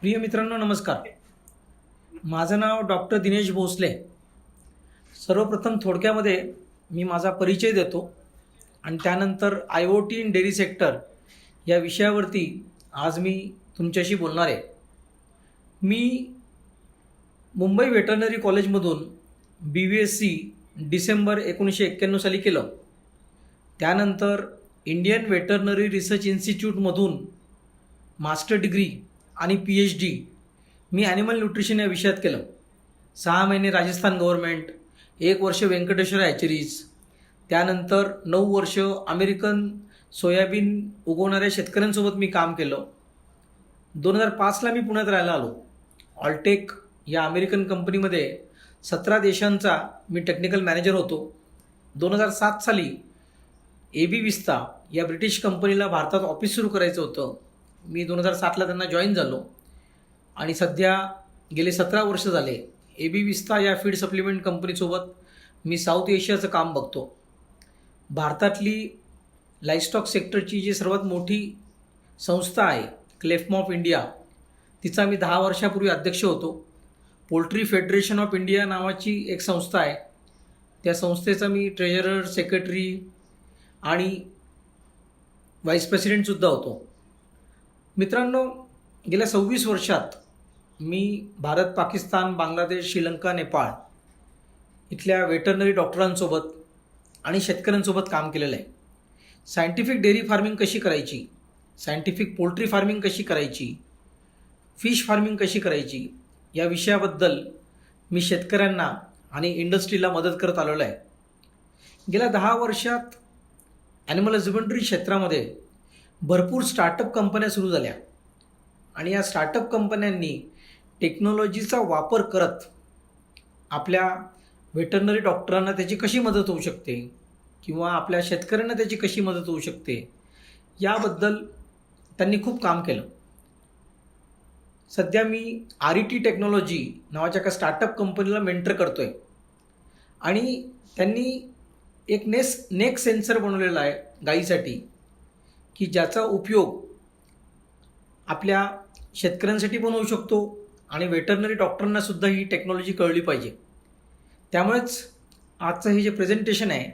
प्रिय मित्रांनो नमस्कार. माझं नाव डॉक्टर दिनेश भोसले. सर्वप्रथम थोडक्यामध्ये मी माझा परिचय देतो आणि त्यानंतर IoT इन डेअरी सेक्टर या विषयावरती आज मी तुमच्याशी बोलणार आहे. मी मुंबई वेटरनरी कॉलेजमधून BVSC डिसेंबर 1991 साली केलं. त्यानंतर इंडियन वेटरनरी रिसर्च इन्स्टिट्यूटमधून मास्टर डिग्री आणि PhD मी ॲनिमल न्यूट्रिशन या विषयात केलं. 6 महिने राजस्थान गव्हर्नमेंट, 1 वर्ष व्यंकटेश्वर हॅचरीज, त्यानंतर 9 वर्ष अमेरिकन सोयाबीन उगवणाऱ्या शेतकऱ्यांसोबत मी काम केलं. 2005ला मी पुण्यात राहायला आलो. ऑलटेक या अमेरिकन कंपनीमध्ये 17 देशांचा मी टेक्निकल मॅनेजर होतो. 2007 साली AB विस्ता या ब्रिटिश कंपनीला भारतात ऑफिस सुरू करायचं होतं. मी 2007ला त्यांना जॉईन झालो आणि सध्या गेले 17 वर्ष झाले AB विस्ता या फीड सप्लिमेंट कंपनीसोबत मी साऊथ एशियाचं काम बघतो. भारतातली लाईफस्टॉक सेक्टरची जी सर्वात मोठी संस्था आहे क्लेफम ऑफ इंडिया, तिचा मी 10 वर्षापूर्वी अध्यक्ष होतो. पोल्ट्री फेडरेशन ऑफ इंडिया नावाची एक संस्था आहे, त्या संस्थेचा मी ट्रेझरर, सेक्रेटरी आणि व्हाईस प्रेसिडेंटसुद्धा होतो. मित्रांनो, गेल्या 26 वर्षात मी भारत, पाकिस्तान, बांगलादेश, श्रीलंका, नेपाळ इथल्या वेटरनरी डॉक्टरांसोबत आणि शेतकऱ्यांसोबत काम केलेलं आहे. सायंटिफिक डेअरी फार्मिंग कशी करायची, सायंटिफिक पोल्ट्री फार्मिंग कशी करायची, फिश फार्मिंग कशी करायची या विषयाबद्दल मी शेतकऱ्यांना आणि इंडस्ट्रीला मदत करत आलेलो आहे. गेल्या 10 वर्षात ॲनिमल हजबंड्री क्षेत्रामध्ये भरपूर स्टार्टअप कंपन्या सुरू झाल्या आणि या स्टार्टअप कंपन्यांनी टेक्नॉलॉजीचा वापर करत आपल्या वेटरनरी डॉक्टरांना त्याची कशी मदत होऊ शकते किंवा आपल्या शेतकऱ्यांना त्याची कशी मदत होऊ शकते याबद्दल त्यांनी खूप काम केलं. सध्या मी RET टेक्नॉलॉजी नावाच्या एका स्टार्टअप कंपनीला मेंटर करतो आहे आणि त्यांनी एक नेक सेन्सर बनवलेला आहे गाईसाठी की ज्याचा उपयोग आपल्या शेतकऱ्यांसाठी पण होऊ शकतो आणि वेटरनरी डॉक्टरांनासुद्धा ही टेक्नॉलॉजी कळली पाहिजे. त्यामुळेच आजचं हे जे प्रेझेंटेशन आहे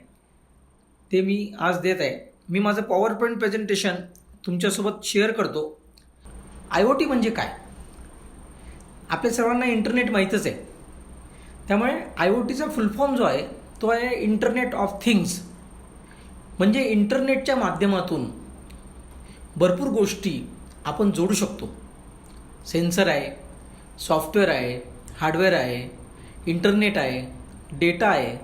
ते मी आज देत आहे. मी माझं पॉवर पॉईंट प्रेझेंटेशन तुमच्यासोबत शेअर करतो. IoT म्हणजे काय? आपल्या सर्वांना इंटरनेट माहीतच आहे. त्यामुळे IoTचा फुल फॉर्म जो आहे तो आहे इंटरनेट ऑफ थिंग्स. म्हणजे इंटरनेटच्या माध्यमातून भरपूर गोष्टी आपण जोडू शकतो. सेन्सर आहे, सॉफ्टवेअर आहे, हार्डवेअर आहे, इंटरनेट आहे, डेटा आहे.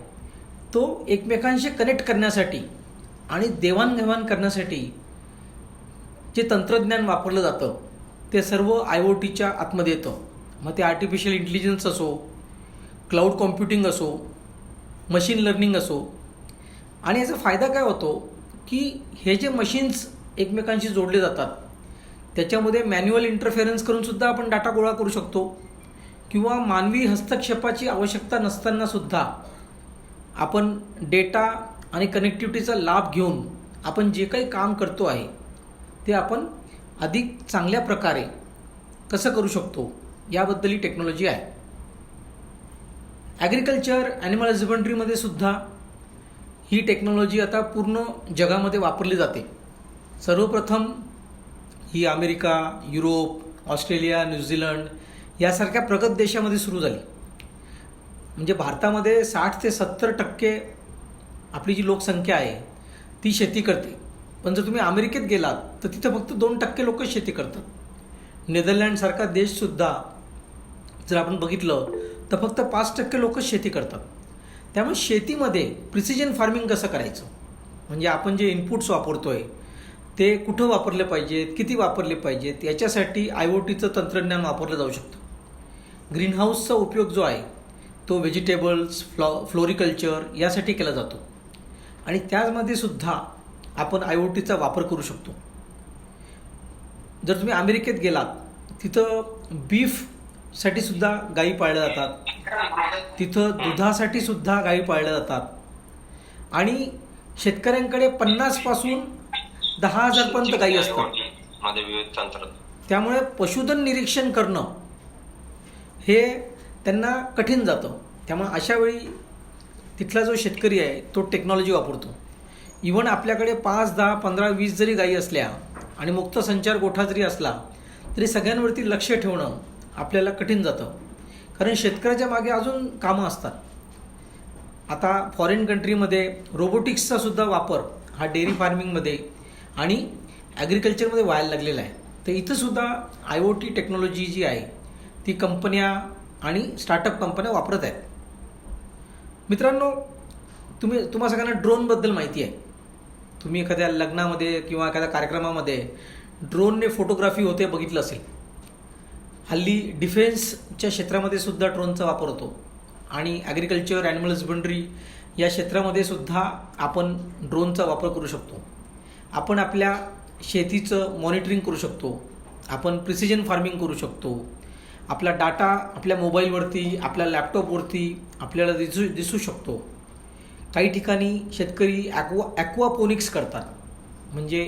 तो एकमेकांशी कनेक्ट करण्यासाठी आणि देवाणघेवाण करण्यासाठी जे तंत्रज्ञान वापरलं जातं ते सर्व IoTच्या आतमध्ये येतं. मग ते आर्टिफिशियल इंटेलिजन्स असो, क्लाउड कॉम्प्युटिंग असो, मशीन लर्निंग असो. आणि याचा फायदा काय होतो की हे जे मशीन्स एकमेकांशी जोडले जातात त्याच्यामध्ये मॅन्युअल इंटरफेरन्स करूनसुद्धा आपण डाटा गोळा करू शकतो किंवा मानवी हस्तक्षेपाची आवश्यकता नसतानासुद्धा आपण डेटा आणि कनेक्टिव्हिटीचा लाभ घेऊन आपण जे काही काम करतो आहे ते आपण अधिक चांगल्या प्रकारे कसं करू शकतो याबद्दल ही टेक्नॉलॉजी आहे. ॲग्रिकल्चर, ॲनिमल हजबंड्रीमध्ये सुद्धा ही टेक्नॉलॉजी आता पूर्ण जगामध्ये वापरली जाते. सर्वप्रथम ही अमेरिका, युरोप, ऑस्ट्रेलिया, न्यूझीलंड यासारख्या प्रगत देशामध्ये सुरू झाली. म्हणजे भारतामध्ये 60 ते 70% आपली जी लोकसंख्या आहे ती शेती करते. पण जर तुम्ही अमेरिकेत गेलात तर तिथं फक्त 2% लोकच शेती करतात. नेदरलँडसारखा देशसुद्धा जर आपण बघितलं तर फक्त 5% लोकच शेती करतात. त्यामुळे शेतीमध्ये प्रिसिजन फार्मिंग कसं करायचं, म्हणजे आपण जे इनपुट्स वापरतो आहे ते कुठं वापरले पाहिजेत, किती वापरले पाहिजेत याच्यासाठी IoTचं तंत्रज्ञान वापरलं जाऊ शकतं. ग्रीनहाऊसचा उपयोग जो आहे तो व्हेजिटेबल्स, फ्लोरिकल्चर यासाठी केला जातो आणि त्यामध्ये सुद्धा आपण IoTचा वापर करू शकतो. जर तुम्ही अमेरिकेत गेलात तिथं बीफसाठी सुद्धा गायी पाळल्या जातात, तिथं दुधासाठी सुद्धा गायी पाळल्या जातात आणि शेतकऱ्यांकडे 50 पासून 10,000 पर्यंत गायी असतात. मध्ये विविध तंत्र त्यामुळे पशुधन निरीक्षण करणं हे त्यांना कठीण जातं. त्यामुळे अशा वेळी तिथला जो शेतकरी आहे तो टेक्नॉलॉजी वापरतो. इव्हन आपल्याकडे 5, 10, 15, 20 जरी गायी असल्या आणि मुक्त संचार गोठा जरी असला तरी सगळ्यांवरती लक्ष ठेवणं आपल्याला कठीण जातं, कारण शेतकऱ्याच्या मागे अजून कामं असतात. आता फॉरेन कंट्रीमध्ये रोबोटिक्सचा सुद्धा वापर हा डेअरी फार्मिंगमध्ये आणि ॲग्रिकल्चरमध्ये व्हायला लागलेला आहे. तर इथंसुद्धा IoT टेक्नॉलॉजी जी आहे ती कंपन्या आणि स्टार्टअप कंपन्या वापरत आहेत. मित्रांनो, तुम्हा सगळ्यांना ड्रोनबद्दल माहिती आहे. तुम्ही एखाद्या लग्नामध्ये किंवा एखाद्या कार्यक्रमामध्ये ड्रोनने फोटोग्राफी होते बघितलं असेल. हल्ली डिफेन्सच्या क्षेत्रामध्ये सुद्धा ड्रोनचा वापर होतो आणि ॲग्रिकल्चर, ॲनिमल हजबंड्री या क्षेत्रामध्ये सुद्धा आपण ड्रोनचा वापर करू शकतो. आपण आपल्या शेतीचं मॉनिटरिंग करू शकतो, आपण प्रिसिजन फार्मिंग करू शकतो. आपला डाटा आपल्या मोबाईलवरती, आपल्या लॅपटॉपवरती आपल्याला दिसू शकतो. काही ठिकाणी शेतकरी ॲक्वापोनिक्स करतात, म्हणजे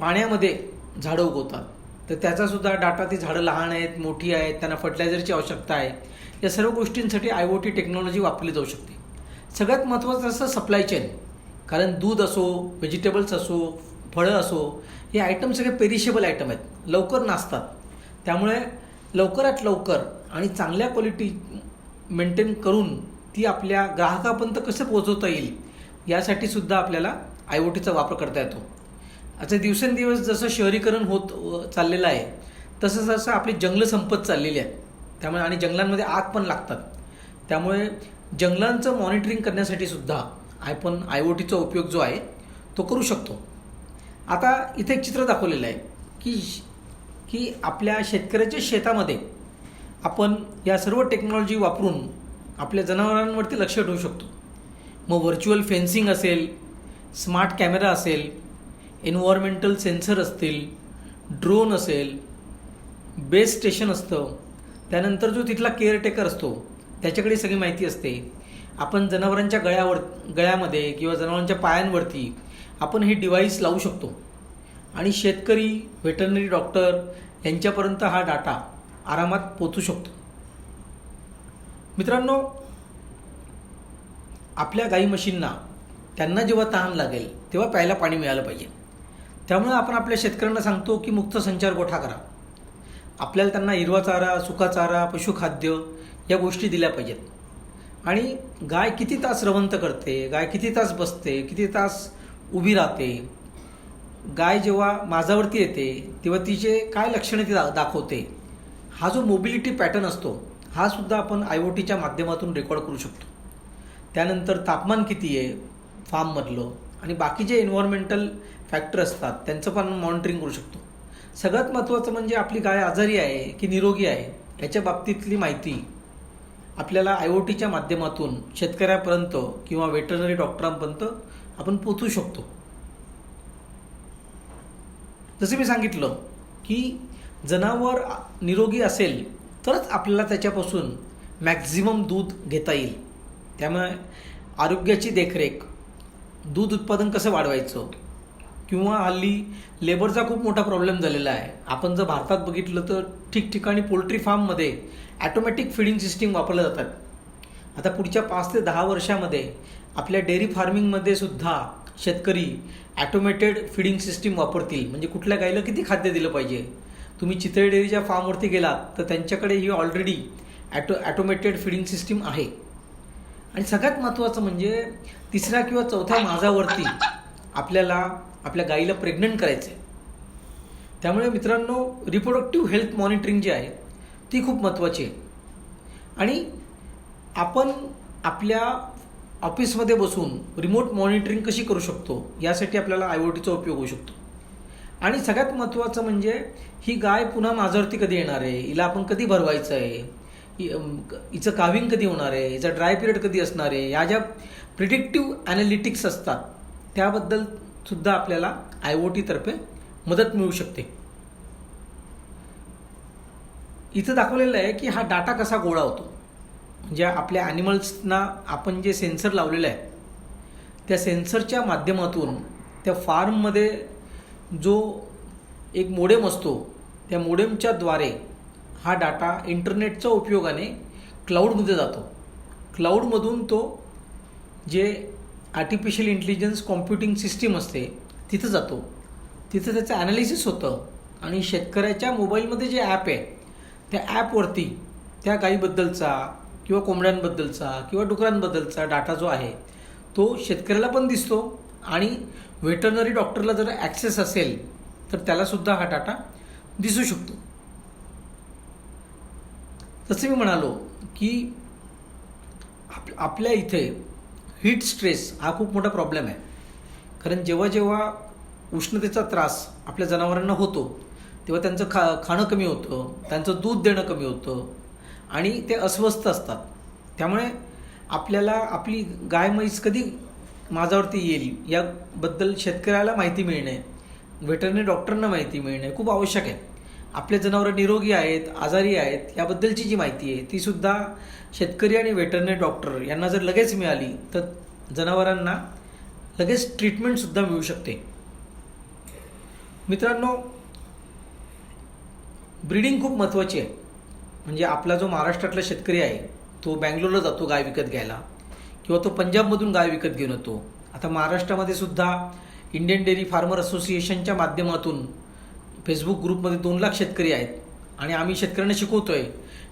पाण्यामध्ये झाडं उगवतात. तर त्याचासुद्धा डाटा, ती झाडं लहान आहेत, मोठी आहेत, त्यांना फर्टिलायझरची आवश्यकता आहे, या सर्व गोष्टींसाठी IoT टेक्नॉलॉजी वापरली जाऊ शकते. सगळ्यात महत्त्वाचं असं सप्लाय चेन, कारण दूध असो, व्हेजिटेबल्स असो, फळं असो, हे आयटम सगळे पेरिशेबल आयटम आहेत, लवकर नासतात. त्यामुळे लवकरात लवकर आणि चांगल्या क्वालिटी मेंटेन करून ती आपल्या ग्राहकापर्यंत कसं पोहोचवता येईल यासाठी सुद्धा आपल्याला IoTचा वापर करता येतो. आता दिवसेंदिवस जसं शहरीकरण होत चाललेलं आहे तसं जसं आपली जंगलं संपत चाललेली आहेत. त्यामुळे आणि जंगलांमध्ये आग पण लागतात. त्यामुळे जंगलांचं मॉनिटरिंग करण्यासाठी सुद्धा आपण IoTचा उपयोग जो आहे तो करू शकतो. आता इथे एक चित्र दाखवलेलं आहे की आपल्या शेतकऱ्याच्या शेतामध्ये आपण या सर्व टेक्नॉलॉजी वापरून आपल्या जनावरांवरती लक्ष ठेवू शकतो. मग व्हर्च्युअल फेन्सिंग असेल, स्मार्ट कॅमेरा असेल, एन्व्हायरमेंटल सेन्सर असतील, ड्रोन असेल, बेस स्टेशन असतं, त्यानंतर जो तिथला केअरटेकर असतो त्याच्याकडे सगळी माहिती असते. आपण जनावरांच्या गळ्यामध्ये किंवा जनावरांच्या पायांवरती आपण हे डिव्हाइस लावू शकतो आणि शेतकरी, व्हेटरनरी डॉक्टर यांच्यापर्यंत हा डाटा आरामात पोचू शकतो. मित्रांनो, आपल्या गाई म्हशींना त्यांना जेव्हा तहान लागेल तेव्हा प्यायला पाणी मिळालं पाहिजे. त्यामुळे आपण आपल्या शेतकऱ्यांना सांगतो की मुक्त संचार गोठा करा. आपल्याला त्यांना हिरवा चारा, सुका चारा, पशुखाद्य या गोष्टी दिल्या पाहिजेत. आणि गाय किती तास रवंथ करते, गाय किती तास बसते, किती तास उभी राहते, गाय जेव्हा माझावरती येते तेव्हा तिचे काय लक्षणे ती दाखवते, हा जो मोबिलिटी पॅटर्न असतो हा सुद्धा आपण IoTच्या माध्यमातून रेकॉर्ड करू शकतो. त्यानंतर तापमान किती आहे फार्ममधलं आणि बाकी जे एन्व्हायरमेंटल फॅक्टर असतात त्यांचं पण मॉनिटरिंग करू शकतो. सगळ्यात महत्त्वाचं म्हणजे आपली गाय आजारी आहे की निरोगी आहे याच्या बाबतीतली माहिती आपल्याला IoTच्या माध्यमातून शेतकऱ्यापर्यंत किंवा व्हेटरनरी डॉक्टरांपर्यंत आपण पोचू शकतो. जसं मी सांगितलं की जनावर निरोगी असेल तरच आपल्याला त्याच्यापासून मॅक्झिमम दूध घेता येईल. त्यामुळे आरोग्याची देखरेख, दूध उत्पादन कसं वाढवायचं, किंवा हल्ली लेबरचा खूप मोठा प्रॉब्लेम झालेला आहे. आपण जर भारतात बघितलं तर ठिकठिकाणी पोल्ट्री फार्ममध्ये ॲटोमॅटिक फीडिंग सिस्टीम वापरल्या जातात. आता पुढच्या 5 ते 10 वर्षामध्ये आपल्या डेअरी फार्मिंगमध्ये सुद्धा शेतकरी ॲटोमॅटेड फीडिंग सिस्टीम वापरतील. म्हणजे कुठल्या गाईला किती खाद्य दिलं पाहिजे. तुम्ही चितळे डेअरीच्या फार्मवरती गेलात तर त्यांच्याकडे ही ऑलरेडी ॲटोमॅटेड फीडिंग सिस्टीम आहे. आणि सगळ्यात महत्त्वाचं म्हणजे 3ऱ्या किंवा 4थ्या माझावरती आपल्याला आपल्या गाईला प्रेग्नंट करायचं आहे. त्यामुळे मित्रांनो, रिप्रोडक्टिव्ह हेल्थ मॉनिटरिंग जी आहे ती खूप महत्त्वाची आहे. आणि आपण आपल्या ऑफिसमध्ये बसून रिमोट मॉनिटरिंग कशी करू शकतो यासाठी आपल्याला IoTचा उपयोग होऊ शकतो. आणि सगळ्यात महत्त्वाचं म्हणजे ही गाय पुन्हा माझ्यावरती कधी येणार आहे, हिला आपण कधी भरवायचं आहे, हिचं काविंग कधी होणार आहे, हिचा ड्राय पिरियड कधी असणार आहे, या ज्या प्रिडिक्टिव्ह ॲनालिटिक्स असतात त्याबद्दल सुद्धा आपल्याला IoTतर्फे मदत मिळू शकते. इथं दाखवलेलं आहे की हा डाटा कसा गोळा होतो. म्हणजे आपल्या ॲनिमल्सना आपण जे सेन्सर लावलेलं आहे त्या सेन्सरच्या माध्यमातून त्या फार्ममध्ये जो एक मोडेम असतो त्या मोडेमच्या द्वारे हा डाटा इंटरनेटच्या उपयोगाने क्लाउडमध्ये जातो. क्लाउडमधून तो जे आर्टिफिशियल इंटेलिजन्स कॉम्प्युटिंग सिस्टीम असते तिथं जातो. तिथं त्याचं ॲनालिसिस होतं आणि शेतकऱ्याच्या मोबाईलमध्ये जे ॲप आहे त्या ॲपवरती त्या गाईबद्दलचा किंवा कोंबड्यांबद्दलचा किंवा डुकरांबद्दलचा डाटा जो आहे तो शेतकऱ्याला पण दिसतो आणि व्हेटरनरी डॉक्टरला जर ॲक्सेस असेल तर त्यालासुद्धा हा डाटा दिसू शकतो. तसं मी म्हणालो की आपल्या इथे हीट स्ट्रेस हा खूप मोठा प्रॉब्लेम आहे. कारण जेव्हा जेव्हा उष्णतेचा त्रास आपल्या जनावरांना होतो तेव्हा त्यांचं खाणं कमी होतं, त्यांचं दूध देणं कमी होतं आणि ते अस्वस्थ असतात. त्यामुळे आपल्याला आपली गाय म्हैस कधी माझ्यावरती येईल याबद्दल शेतकऱ्याला माहिती मिळणे, व्हेटरनरी डॉक्टरांना माहिती मिळणे खूप आवश्यक आहे. आपले जनावरं निरोगी आहेत, आजारी आहेत याबद्दलची जी माहिती आहे तीसुद्धा शेतकरी आणि व्हेटरनरी डॉक्टर यांना जर लगेच मिळाली तर जनावरांना लगेच ट्रीटमेंटसुद्धा मिळू शकते. मित्रांनो, ब्रीडिंग खूप महत्त्वाची आहे. म्हणजे आपला जो महाराष्ट्रातला शेतकरी आहे तो बँगलोरला जातो गाय विकत घ्यायला किंवा तो पंजाबमधून गाय विकत घेऊन येतो. आता महाराष्ट्रामध्ये सुद्धा इंडियन डेअरी फार्मर असोसिएशनच्या माध्यमातून फेसबुक ग्रुपमध्ये 2 लाख शेतकरी आहेत आणि आम्ही शेतकऱ्यांना शिकवतो आहे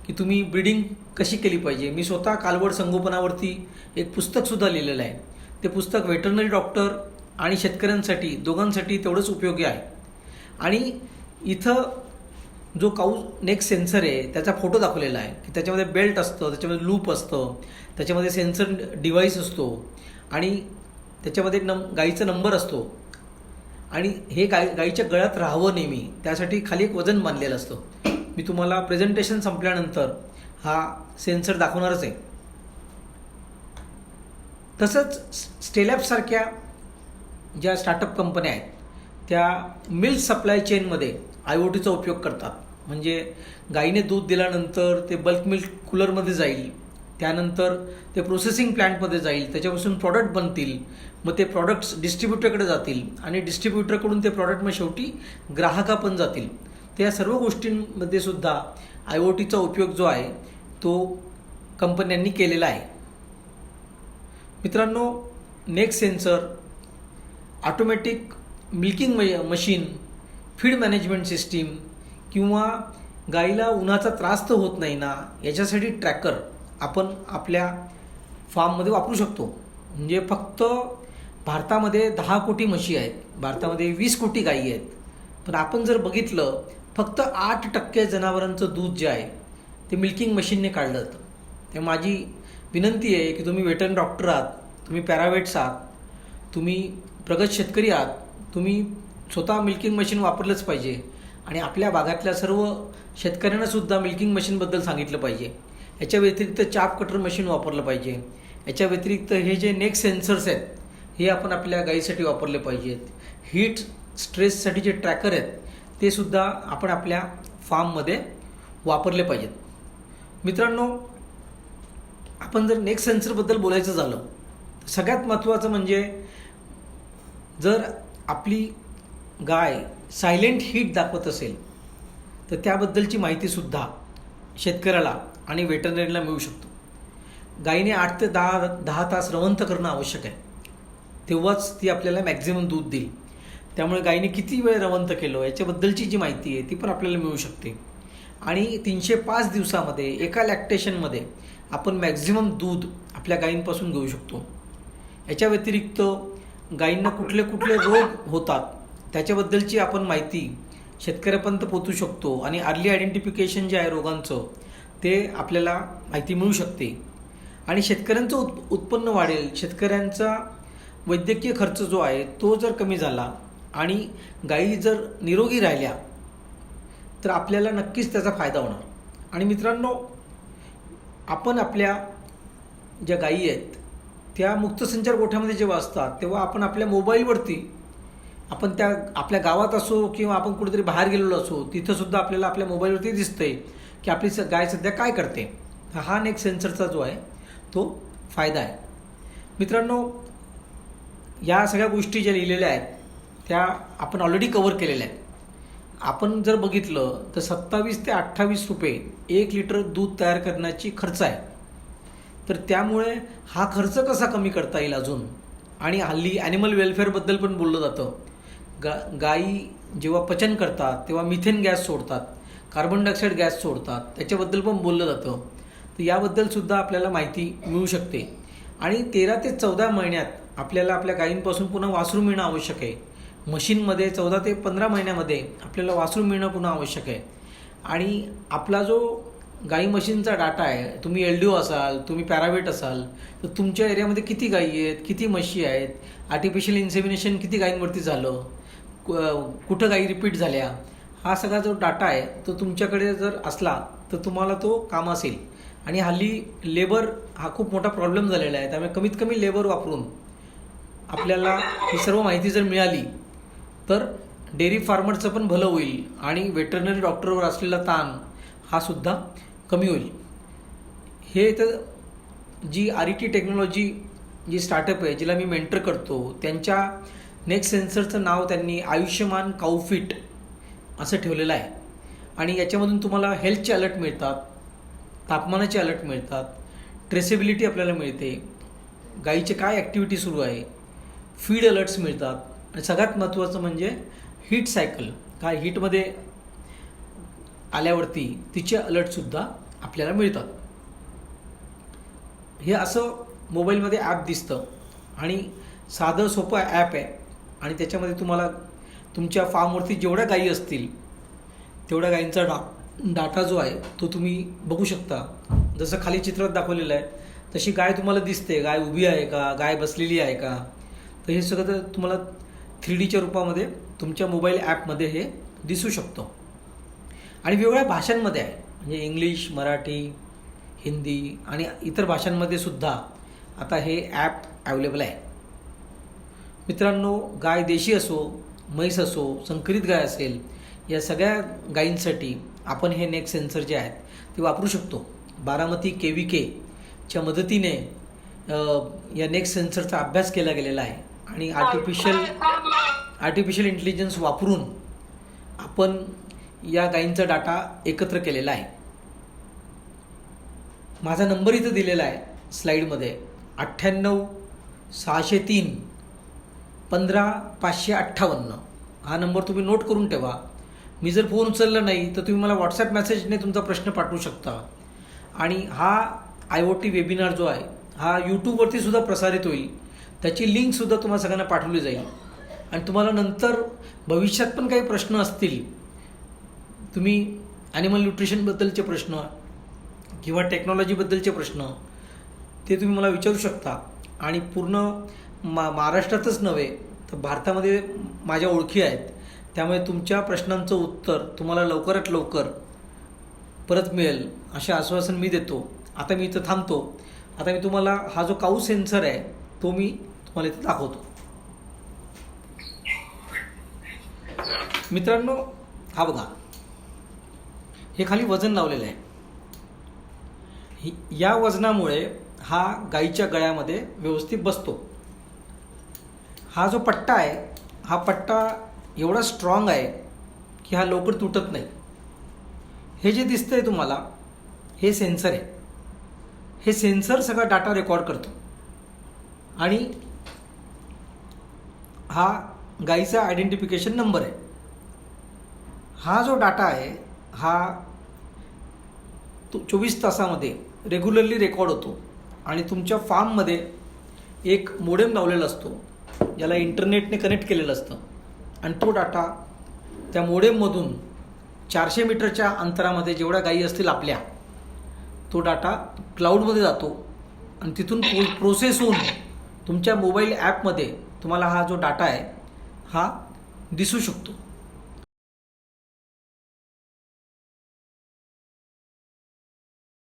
की तुम्ही ब्रीडिंग कशी केली पाहिजे. मी स्वतः कालवड संगोपनावरती एक पुस्तकसुद्धा लिहिलेलं आहे. ते पुस्तक व्हेटरनरी डॉक्टर आणि शेतकऱ्यांसाठी दोघांसाठी तेवढंच उपयोगी आहे. आणि इथं जो काऊ नेक सेन्सर आहे त्याचा फोटो दाखवलेला आहे की त्याच्यामध्ये बेल्ट असतं, त्याच्यामध्ये लूप असतं, त्याच्यामध्ये सेन्सर डिव्हाइस असतो आणि त्याच्यामध्ये गाईचा नंबर असतो आणि हे गाईच्या गळ्यात राहावं नेहमी त्यासाठी खाली एक वजन बांधलेलं असतं. मी तुम्हाला प्रेझेंटेशन संपल्यानंतर हा सेन्सर दाखवणारच आहे. तसंच स्टेलॅबसारख्या ज्या स्टार्टअप कंपन्या आहेत त्या मिल्क सप्लाय चेनमध्ये IoTचा उपयोग करतात. म्हणजे गाईने दूध दिल्यानंतर ते बल्क मिल्क कूलरमध्ये जाईल, त्यानंतर ते प्रोसेसिंग प्लॅन्टमध्ये जाईल, त्याच्यापासून प्रॉडक्ट बनतील, मग ते प्रॉडक्ट्स डिस्ट्रीब्युटरकडे जातील आणि डिस्ट्रीब्युटरकडून ते प्रॉडक्ट मग शेवटी ग्राहकापर्यंत जातील. तर या सर्व गोष्टींमध्ये सुद्धा IoTचा उपयोग जो आहे तो कंपन्यांनी केलेला आहे. मित्रांनो, neck sensor, automatic milking machine, feed management system किंवा गाईला उन्हाचा त्रास तर होत नाही ना याच्यासाठी ट्रॅकर आपण आपल्या फार्ममध्ये वापरू शकतो. म्हणजे फक्त भारतामध्ये 10 कोटी म्हशी आहेत, भारतामध्ये 20 कोटी गायी आहेत, पण आपण जर बघितलं फक्त 8% जनावरांचं दूध जे आहे ते मिल्किंग मशीनने काढलं जातं. ते माझी विनंती आहे की तुम्ही व्हेटरनरी डॉक्टर आहात, तुम्ही पॅरावेट्स आहात, तुम्ही प्रगत शेतकरी आहात, तुम्ही स्वतः मिल्किंग मशीन वापरलंच पाहिजे आणि आपल्या भागातल्या सर्व शेतकऱ्यांनासुद्धा मिल्किंग मशीनबद्दल सांगितलं पाहिजे. याच्या व्यतिरिक्त चाप कटर मशीन वापरलं पाहिजे. याच्या व्यतिरिक्त हे जे नेक सेन्सर्स आहेत हे आपण आपल्या गाईसाठी वापरले पाहिजेत. हीट स्ट्रेससाठी जे ट्रॅकर आहेत ते सुद्धा आपण आपल्या फार्ममध्ये वापरले पाहिजेत. मित्रांनो, आपण जर नेक सेन्सरबद्दल बोलायचं झालं तर सगळ्यात महत्त्वाचं म्हणजे जर आपली गाय सायलेंट हीट दाखवत असेल तर त्याबद्दलची माहितीसुद्धा शेतकऱ्याला आणि व्हेटरनरीला मिळू शकतो. गायीने 8 ते 10 तास रवंथ करणं आवश्यक आहे, तेव्हाच ती आपल्याला मॅक्झिमम दूध देईल. त्यामुळे गायीने किती वेळ रवंथ केलं याच्याबद्दलची जी माहिती आहे ती पण आपल्याला मिळू शकते. आणि 305 दिवसामध्ये एका लॅक्टेशनमध्ये आपण मॅक्झिमम दूध आपल्या गायींपासून घेऊ शकतो. याच्या व्यतिरिक्त गायींना कुठले कुठले रोग होतात त्याच्याबद्दलची आपण माहिती शेतकऱ्यापर्यंत पोहोचू शकतो आणि अर्ली आयडेंटिफिकेशन जे आहे रोगांचं ते आपल्याला माहिती मिळू शकते. आणि शेतकऱ्यांचं उत्पन्न वाढेल, शेतकऱ्यांचा वैद्यकीय खर्च जो आहे तो जर कमी झाला आणि गायी जर निरोगी राहिल्या तर आपल्याला नक्कीच त्याचा फायदा होणार. आणि मित्रांनो, आपण आपल्या ज्या गायी आहेत त्या मुक्तसंचार गोठ्यामध्ये जेव्हा असतात तेव्हा आपण आपल्या मोबाईलवरती आपण त्या आपल्या गावात असो किंवा आपण कुठेतरी बाहेर गेलेलो असो तिथंसुद्धा आपल्याला आपल्या मोबाईलवरती दिसतंय की आपली गाय सध्या काय करते. हा नेक सेन्सरचा जो आहे तो फायदा आहे. मित्रांनो, या सगळ्या गोष्टी ज्या लिहिलेल्या आहेत त्या आपण ऑलरेडी कव्हर केलेल्या आहेत. आपण जर बघितलं तर 27 ते 28 रुपये 1 लिटर दूध तयार करण्याची खर्च आहे. तर त्यामुळे हा खर्च कसा कमी करता येईल अजून. आणि हल्ली ॲनिमल वेलफेअरबद्दल पण बोललं जातं. गायी जेव्हा पचन करतात तेव्हा मिथेन गॅस सोडतात, कार्बन डायऑक्साईड गॅस सोडतात, त्याच्याबद्दल पण बोललं जातं. तर याबद्दलसुद्धा आपल्याला माहिती मिळू शकते. आणि 13 ते 14 महिन्यात आपल्याला आपल्या गायींपासून पुन्हा वासरू मिळणं आवश्यक आहे. म्हशींमध्ये 14 ते 15 महिन्यामध्ये आपल्याला वासरू मिळणं पुन्हा आवश्यक आहे. आणि आपला जो गाई म्हशींचा डाटा आहे, तुम्ही LDO असाल, तुम्ही पॅरावेट असाल, तर तुमच्या एरियामध्ये किती गायी आहेत, किती म्हशी आहेत, आर्टिफिशियल इन्सेमिनेशन किती गायींवरती झालं, कुठं गायी रिपीट झाल्या, हा सगळा जो डाटा आहे तो तुमच्याकडे जर असला तर तुम्हाला तो कामास येईल. आणि हल्ली लेबर हा खूप मोठा प्रॉब्लेम झालेला आहे. त्यामुळे कमीत कमी लेबर वापरून आपल्याला ही सर्व माहिती जर मिळाली तर डेअरी फार्मरचं पण भलं होईल आणि वेटरनरी डॉक्टरवर असलेला ताण हा सुद्धा कमी होईल. हे तर जी RET टेक्नॉलॉजी जी स्टार्टअप आहे, जिला मी मेंटर करतो, त्यांच्या नेक्स्ट सेन्सरचं नाव त्यांनी आयुष्यमान काउफिट असं ठेवलेलं आहे. आणि याच्यामधून तुम्हाला हेल्थचे अलर्ट मिळतात, तापमानाचे अलर्ट मिळतात, ट्रेसेबिलिटी आपल्याला मिळते, गाईचे काय ॲक्टिव्हिटी सुरू आहे, फीड अलर्ट्स मिळतात. आणि सगळ्यात महत्त्वाचं म्हणजे हीट सायकल, काय हीटमध्ये आल्यावरती तिचे अलर्टसुद्धा आपल्याला मिळतात. हे असं मोबाईलमध्ये ॲप दिसतं आणि साधं सोपं ॲप आहे. आणि त्याच्यामध्ये तुम्हाला तुमच्या फार्मवरती जेवढ्या गायी असतील तेवढ्या गायींचा डाटा जो आहे तो तुम्ही बघू शकता. जसं खाली चित्रात दाखवलेलं आहे तशी गाय तुम्हाला दिसते. गाय उभी आहे का, गाय बसलेली आहे का, तर हे सगळं तुम्हाला 3Dच्या रूपामध्ये तुमच्या मोबाईल ॲपमध्ये हे दिसू शकतं. आणि वेगवेगळ्या भाषांमध्ये आहे, म्हणजे इंग्लिश, मराठी, हिंदी आणि इतर भाषांमध्ये सुद्धा आता हे ॲप अवेलेबल आहे. मित्रांनो, गाय देशी असो, म्हैस असो, संकरित गाय असेल, या सगळ्या गायींसाठी आपण हे नेक्स्ट सेन्सर जे आहेत ते वापरू शकतो. बारामती KVK च्या मदतीने या नेक्स्ट सेन्सरचा अभ्यास केला गेलेला आहे. आणि आर्टिफिशियल इंटेलिजन्स वापरून आपण या गायींचा डाटा एकत्र केलेला आहे. माझा नंबर इथं दिलेला आहे स्लाईडमध्ये, 98 603 15 558. हा नंबर तुम्ही नोट करून ठेवा. मी जर फोन उचलला नाही तर तुम्ही मला व्हॉट्सॲप मेसेजने तुमचा प्रश्न पाठवू शकता. आणि हा IoT वेबिनार जो आहे हा यूट्यूबवरती सुद्धा प्रसारित होईल. त्याची लिंकसुद्धा तुम्हाला सगळ्यांना पाठवली जाईल. आणि तुम्हाला नंतर भविष्यात पण काही प्रश्न असतील, तुम्ही ॲनिमल न्यूट्रिशनबद्दलचे प्रश्न किंवा टेक्नॉलॉजीबद्दलचे प्रश्न, ते तुम्ही मला विचारू शकता. आणि पूर्ण महाराष्ट्रातच नव्हे तर भारतामध्ये माझ्या ओळखी आहेत. त्यामुळे तुमच्या प्रश्नांचं उत्तर तुम्हाला लवकरात लवकर परत मिळेल असे आश्वासन मी देतो. आता मी इथं थांबतो. आता मी तुम्हाला हा जो काऊ सेन्सर आहे तो मी तुम्हाला इथं दाखवतो. मित्रांनो, हा बघा, हे खाली वजन लावलेलं आहे. या वजनामुळे हा गाईच्या गळ्यामध्ये व्यवस्थित बसतो. हा जो पट्टा आहे हा पट्टा एवढा स्ट्रॉंग आहे की हा लवकर तुटत नाही. हे जे दिसतंय तुम्हाला हे सेन्सर आहे. हे सेन्सर सगळा डाटा रेकॉर्ड करतो. आणि हा गाईचा आयडेंटिफिकेशन नंबर आहे. हा जो डाटा आहे हा 24 तासामध्ये रेग्युलरली रेकॉर्ड होतो. आणि तुमच्या फार्ममध्ये एक मोडेम लावलेला असतो, याला इंटरनेटने कनेक्ट केलेलं असतं. आणि तो डाटा त्या मोडेममधून 400 मीटरच्या अंतरामध्ये जेवढ्या गायी असतील आपल्या, तो डाटा क्लाउडमध्ये जातो. आणि तिथून प्रोसेस होऊन तुमच्या मोबाईल ॲपमध्ये तुम्हाला हा जो डाटा आहे हा दिसू शकतो.